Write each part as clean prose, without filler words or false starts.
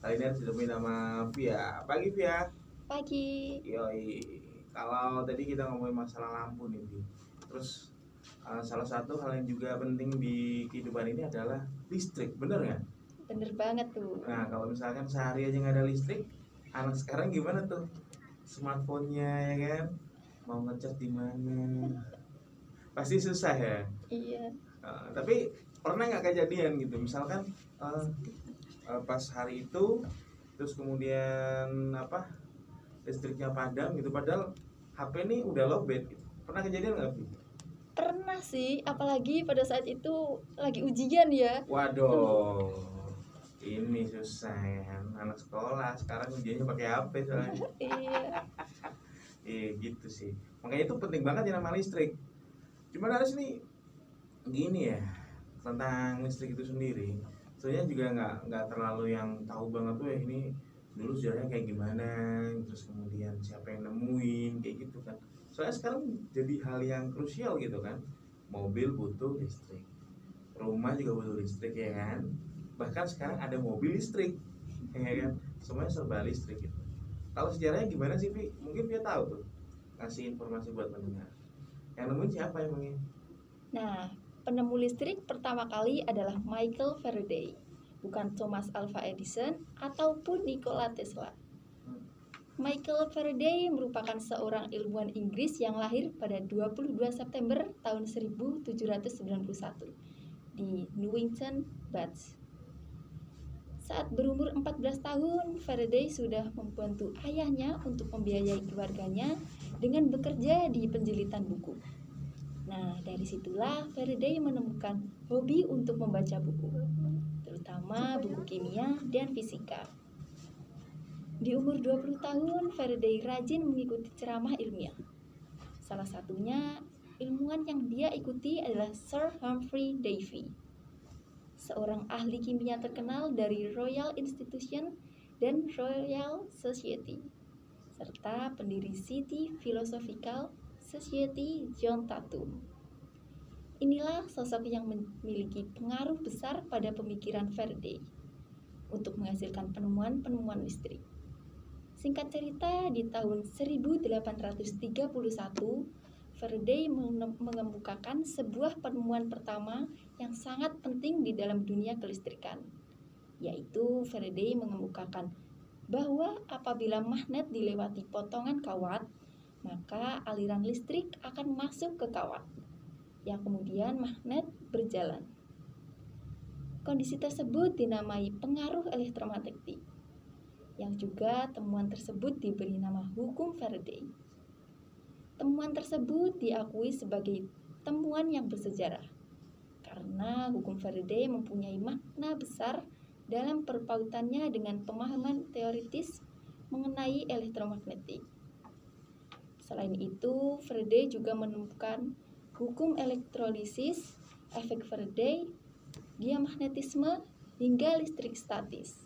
Kali ini harus ditemui sama Via. Pagi Via. Pagi. Yoi. Kalau tadi kita ngomongin masalah lampu nih, Vi. Terus salah satu hal yang juga penting di kehidupan ini adalah listrik, bener nggak? Bener banget tuh. Nah, kalau misalkan sehari aja nggak ada listrik, anak sekarang gimana tuh? Smartphone-nya ya kan? Mau ngechat di mana? Pasti susah ya. Iya. Tapi pernah nggak kejadian gitu? Misalkan uh, pas hari itu, terus kemudian listriknya padam gitu, padahal HP ini udah lowbat gitu. Pernah kejadian nggak, Vi? Pernah sih, apalagi pada saat itu lagi ujian ya. Waduh, ini susah ya, anak sekolah sekarang ujiannya pakai HP soalnya. Iya. Gitu sih. Makanya itu penting banget ya nama listrik. Cuman harus nih gini ya, tentang listrik itu sendiri. Soalnya juga nggak terlalu yang tahu banget tuh ya ini dulu sejarahnya kayak gimana, terus kemudian siapa yang nemuin kayak gitu kan. Soalnya sekarang jadi hal yang krusial gitu kan. Mobil butuh listrik, rumah juga butuh listrik ya kan. Bahkan sekarang ada mobil listrik, ya kan. Semuanya serba listrik gitu. Kalau sejarahnya gimana sih, Vi? Mungkin dia tahu tuh. Kasih informasi buat pendengar. Yang nemuin siapa emangnya? Nah, penemu listrik pertama kali adalah Michael Faraday, bukan Thomas Alva Edison ataupun Nikola Tesla. Michael Faraday merupakan seorang ilmuwan Inggris yang lahir pada 22 September tahun 1791 di Newington, Bath. Saat berumur 14 tahun, Faraday sudah membantu ayahnya untuk membiayai keluarganya dengan bekerja di penjilitan buku. Nah, dari situlah Faraday menemukan hobi untuk membaca buku, terutama buku kimia dan fisika. Di umur 20 tahun, Faraday rajin mengikuti ceramah ilmiah. Salah satunya, ilmuwan yang dia ikuti adalah Sir Humphrey Davy, seorang ahli kimia terkenal dari Royal Institution dan Royal Society, serta pendiri City Philosophical Society John Tatum. Inilah sosok yang memiliki pengaruh besar pada pemikiran Faraday untuk menghasilkan penemuan-penemuan listrik. Singkat cerita, di tahun 1831, Faraday mengemukakan sebuah penemuan pertama yang sangat penting di dalam dunia kelistrikan, yaitu Faraday mengemukakan bahwa apabila magnet dilewati potongan kawat, maka aliran listrik akan masuk ke kawat, yang kemudian magnet berjalan. Kondisi tersebut dinamai pengaruh elektromagnetik, yang juga temuan tersebut diberi nama hukum Faraday. Temuan tersebut diakui sebagai temuan yang bersejarah, karena hukum Faraday mempunyai makna besar dalam perpautannya dengan pemahaman teoritis mengenai elektromagnetik. Selain itu, Faraday juga menemukan hukum elektrolisis, efek Faraday, diamagnetisme, hingga listrik statis.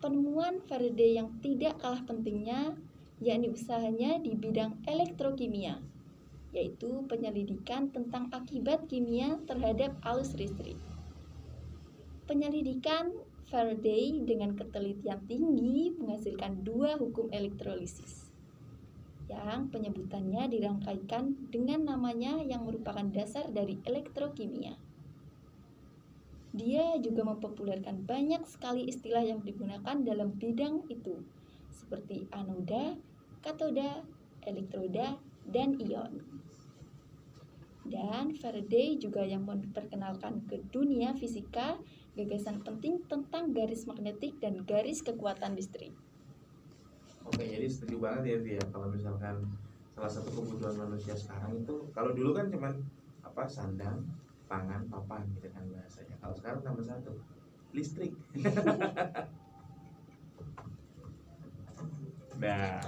Penemuan Faraday yang tidak kalah pentingnya yakni usahanya di bidang elektrokimia, yaitu penyelidikan tentang akibat kimia terhadap arus listrik. Penyelidikan Faraday dengan ketelitian tinggi menghasilkan dua hukum elektrolisis, yang penyebutannya dirangkaikan dengan namanya yang merupakan dasar dari elektrokimia. Dia juga mempopulerkan banyak sekali istilah yang digunakan dalam bidang itu, seperti anoda, katoda, elektroda, dan ion. Dan Faraday juga yang memperkenalkan ke dunia fisika gagasan penting tentang garis magnetik dan garis kekuatan listrik. Oke, jadi setuju banget ya, Vi ya. Kalau misalkan salah satu kebutuhan manusia sekarang itu, kalau dulu kan cuman sandang, pangan, papan gitu kan bahasanya. Kalau sekarang tambah satu, listrik. Nah,